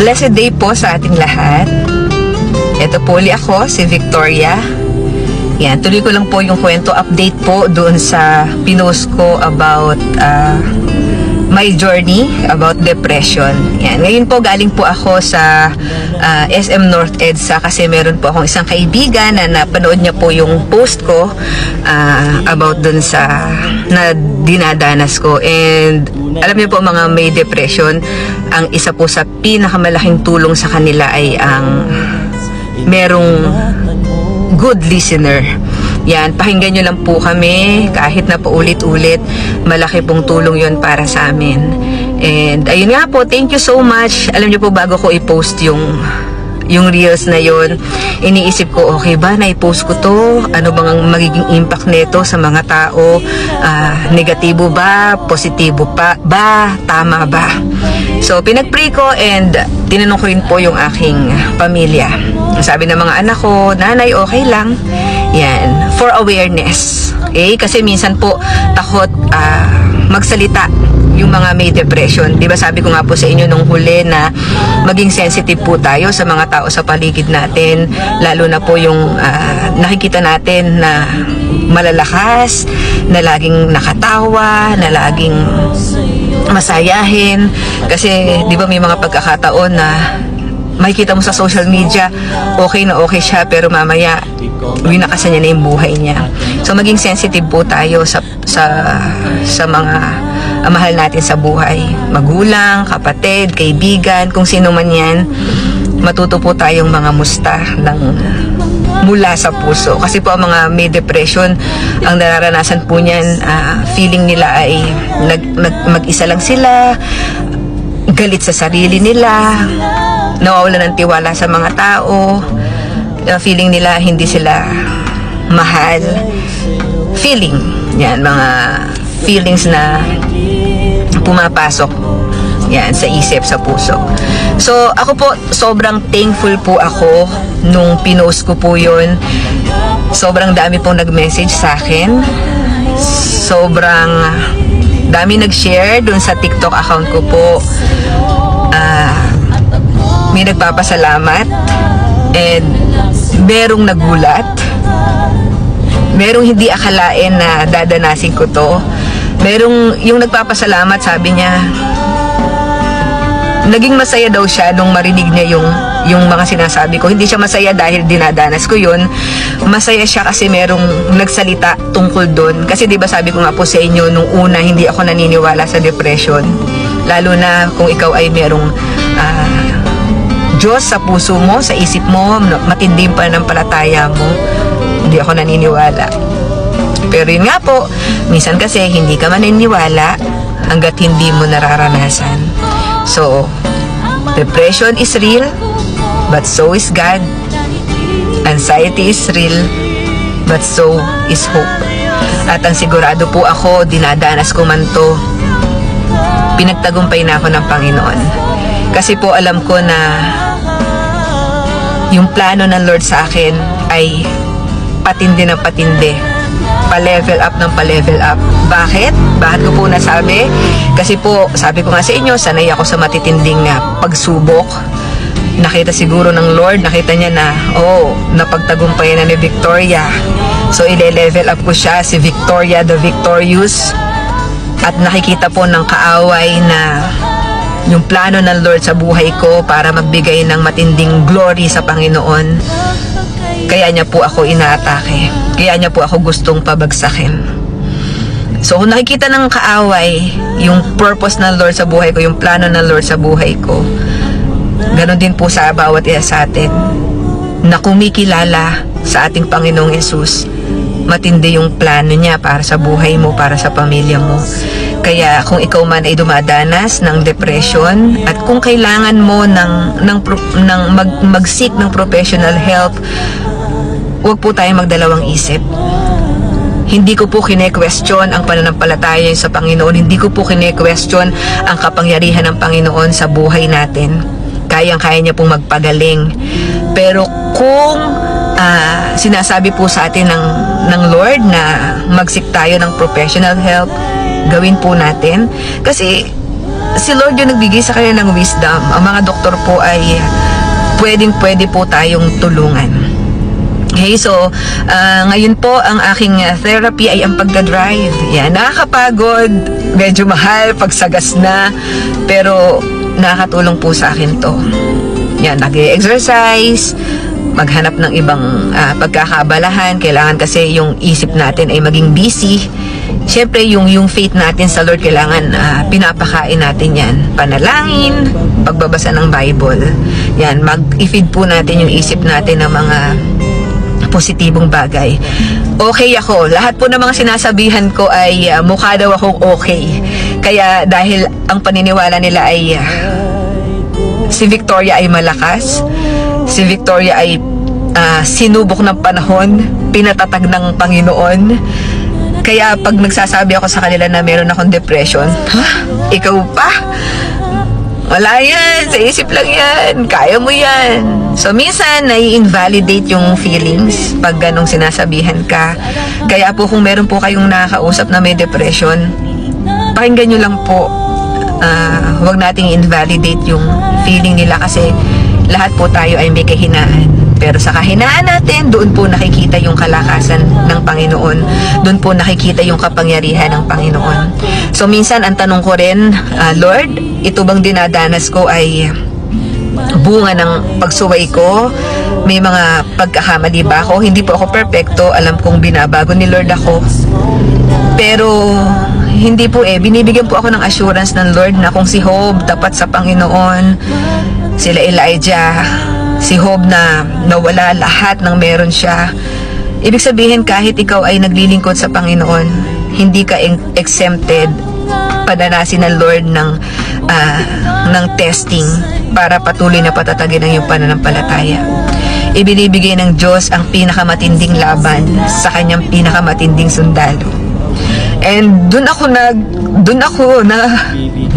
Blessed day po sa ating lahat. Ito po ulit ako, si Victoria. Yan, tuloy ko lang po yung kwento update po doon sa pinost ko about my journey about depression. Yan, ngayon po galing po ako sa SM North EDSA kasi meron po akong isang kaibigan na napanood niya po yung post ko about doon sa na dinadanas ko. And alam niyo po mga may depression, ang isa po sa pinakamalaking tulong sa kanila ay ang merong good listener. Yan, pakinggan nyo lang po kami kahit na paulit-ulit. Malaki pong tulong yon para sa amin. And ayun nga po, thank you so much. Alam nyo po, bago ko i-post yung reels na yon, iniisip ko, okay ba na i-post ko to? Ano bang ang magiging impact nito sa mga tao? Negatibo ba? Positibo pa ba? Tama ba? So pinag-pray ko and tinanong ko rin po yung aking pamilya. Sabi ng mga anak ko, nanay, okay lang. Yan, for awareness. Okay? Kasi minsan po takot magsalita yung mga may depression. Di ba sabi ko nga po sa inyo nung huli na maging sensitive po tayo sa mga tao sa paligid natin. Lalo na po yung nakikita natin na malalakas, na laging nakatawa, na laging masayahin. Kasi di ba may mga pagkakataon na makikita mo sa social media, okay na okay siya, pero mamaya winakasan niya na yung buhay niya. So maging sensitive po tayo sa mga mahal natin sa buhay. Magulang, kapatid, kaibigan, kung sino man yan. Matuto po tayong mga musta mula sa puso. Kasi po ang mga may depression, ang nararanasan po niyan, feeling nila ay mag-isa lang sila, galit sa sarili nila, nawawala ng tiwala sa mga tao, feeling nila hindi sila mahal. Feeling, yan, mga feelings na pumapasok yan sa isip, sa puso. So ako po, sobrang thankful po ako nung pinost ko po yun. Sobrang dami pong nag-message sa akin, sobrang dami nag-share dun sa TikTok account ko po. May nagpapasalamat and merong nagulat, merong hindi akalain na dadanasin ko to. Merong yung nagpapasalamat, sabi niya naging masaya daw siya nung marinig niya yung mga sinasabi ko. Hindi siya masaya dahil dinadanas ko yun. Masaya siya kasi merong nagsalita tungkol doon. Kasi di ba sabi ko nga po sa inyo nung una, hindi ako naniniwala sa depression. Lalo na kung ikaw ay merong Diyos sa puso mo, sa isip mo, matindi pa ng palataya mo. Hindi ako naniniwala. Pero yun nga po, minsan kasi hindi ka maniniwala hanggat hindi mo nararanasan. So, depression is real, but so is God. Anxiety is real, but so is hope. At ang sigurado po ako, dinadanas ko man to, pinagtagumpay na ako ng Panginoon. Kasi po alam ko na yung plano ng Lord sa akin ay patindi ng patindi, pa-level up ng pa-level up. Bakit? Bakit ko po nasabi? Kasi po, sabi ko nga sa inyo, sanay ako sa matitinding pagsubok. Nakita siguro ng Lord, nakita niya na, napagtagumpayan na ni Victoria. So, ile-level up ko siya, si Victoria the Victorious. At nakikita po ng kaaway na yung plano ng Lord sa buhay ko para magbigay ng matinding glory sa Panginoon. Kaya niya po ako inaatake. Kaya niya po ako gustong pabagsakin. So kung nakikita ng kaaway yung purpose ng Lord sa buhay ko, yung plano ng Lord sa buhay ko, ganon din po sa bawat isa sa atin na kumikilala sa ating Panginoong Yesus. Matindi yung plano niya para sa buhay mo, para sa pamilya mo. Kaya kung ikaw man ay dumadanas ng depression at kung kailangan mo mag-seek ng professional help, huwag po tayong magdalawang isip. Hindi ko po kine-question ang pananampalataya sa Panginoon. Hindi ko po kine-question ang kapangyarihan ng Panginoon sa buhay natin. Kayang-kaya niya pong magpagaling. Pero kung sinasabi po sa atin ng Lord na mag-seek tayo ng professional help, gawin po natin. Kasi si Lord yung nagbigay sa kanila ng wisdom. Ang mga doktor po ay pwede po tayong tulungan. Okay, so ngayon po ang aking therapy ay ang pagdadrive. Yan, nakakapagod, medyo mahal pag sagas na, pero nakakatulong po sa akin to. Yan, nag-exercise, maghanap ng ibang pagkakaabalahan. Kailangan kasi yung isip natin ay maging busy. Siyempre, yung faith natin sa Lord, kailangan pinapakain natin yan. Panalangin, pagbabasa ng Bible. Yan, mag-i-feed po natin yung isip natin ng mga positibong bagay. Okay ako. Lahat po ng mga sinasabihan ko ay mukha daw akong okay. Kaya dahil ang paniniwala nila ay si Victoria ay malakas, si Victoria ay sinubok ng panahon, pinatatag ng Panginoon. Kaya pag nagsasabi ako sa kanila na meron akong depression, ikaw pa? Wala yan, sa isip lang yan, kaya mo yan. So minsan nai-invalidate yung feelings pag ganong sinasabihan ka. Kaya po kung meron po kayong nakakausap na may depression, pakinggan nyo lang po. Huwag nating invalidate yung feeling nila kasi lahat po tayo ay may kahinaan. Pero sa kahinaan natin, doon po nakikita yung kalakasan ng Panginoon. Doon po nakikita yung kapangyarihan ng Panginoon. So minsan ang tanong ko rin, Lord, ito bang dinadanas ko ay bunga ng pagsuway ko? May mga pagkakamali ba ako? Hindi po ako perfecto. Alam kong binabago ni Lord ako. Pero hindi po binibigyan po ako ng assurance ng Lord na kung si Job tapat sa Panginoon, sila Elijah, si Job na nawala lahat ng meron siya. Ibig sabihin kahit ikaw ay naglilingkod sa Panginoon, hindi ka exempted padanasin ng Lord ng testing para patuloy na patatagin ang iyong pananampalataya. Ibinibigay ng Diyos ang pinakamatinding laban sa kanyang pinakamatinding sundalo. And dun ako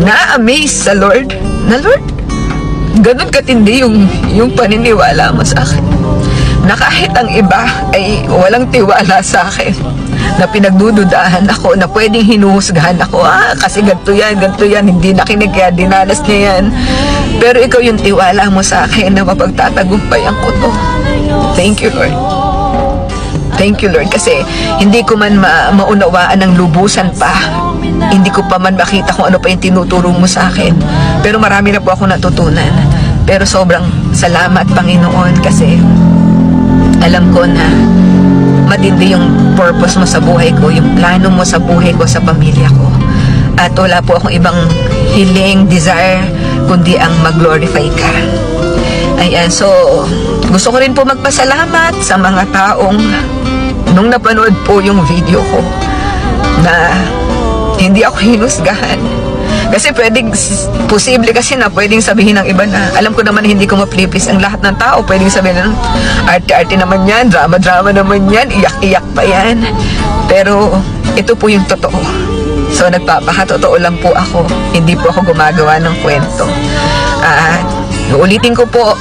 na-amaze sa Lord. Na Lord, ganun katindi yung paniniwala mo sa akin. Na kahit ang iba ay walang tiwala sa akin. Na pinagdududahan ako, na pwedeng hinuhusgahan ako. Kasi ganito yan, hindi nakinig kaya dinanas niya yan. Pero ikaw yung tiwala mo sa akin na mapagtatagumpayan ko to. Thank you, Lord. Thank you, Lord, kasi hindi ko man maunawaan ng lubusan pa. Hindi ko pa man makita kung ano pa yung tinuturo mo sa akin. Pero marami na po ako natutunan. Pero sobrang salamat, Panginoon, kasi alam ko na matindi yung purpose mo sa buhay ko, yung plano mo sa buhay ko, sa pamilya ko. At wala po akong ibang hiling, desire, kundi ang mag-glorify ka. Ayan, so gusto ko rin po magpasalamat sa mga taong nung napanood po yung video ko na hindi ako hinusgahan. Kasi posible kasi na pwedeng sabihin ng iba na alam ko naman hindi ko ma-please ang lahat ng tao. Pwedeng sabihin na arte-arte naman yan, drama-drama naman yan, iyak-iyak pa yan. Pero ito po yung totoo. So nagpapakatotoo lang po ako. Hindi po ako gumagawa ng kwento. Uulitin ko po,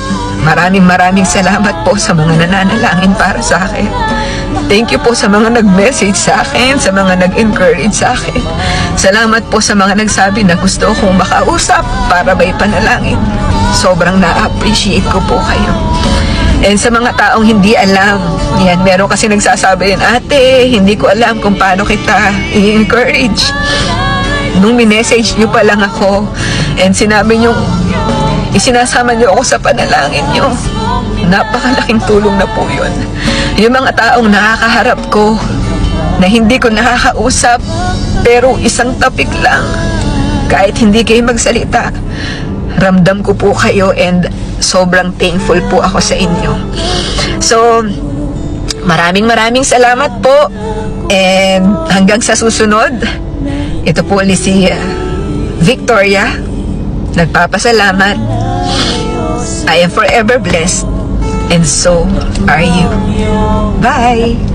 maraming salamat po sa mga nananalangin para sa akin. Thank you po sa mga nag-message sa akin, sa mga nag-encourage sa akin. Salamat po sa mga nagsabi na gusto kong makausap para may panalangin. Sobrang na-appreciate ko po kayo. And sa mga taong hindi alam, yan, meron kasi nagsasabi, ate, hindi ko alam kung paano kita i-encourage. Nung minessage nyo pa lang ako, and sinabi nyo, isinasama nyo ako sa panalangin nyo. Napakalaking tulong na po yun. Yung mga taong nakakaharap ko, na hindi ko nakakausap, pero isang topic lang, kahit hindi kayo magsalita, ramdam ko po kayo and sobrang thankful po ako sa inyo. So, maraming salamat po, and hanggang sa susunod, ito po ulit si Victoria, nagpapasalamat. I am forever blessed, and so are you. Bye!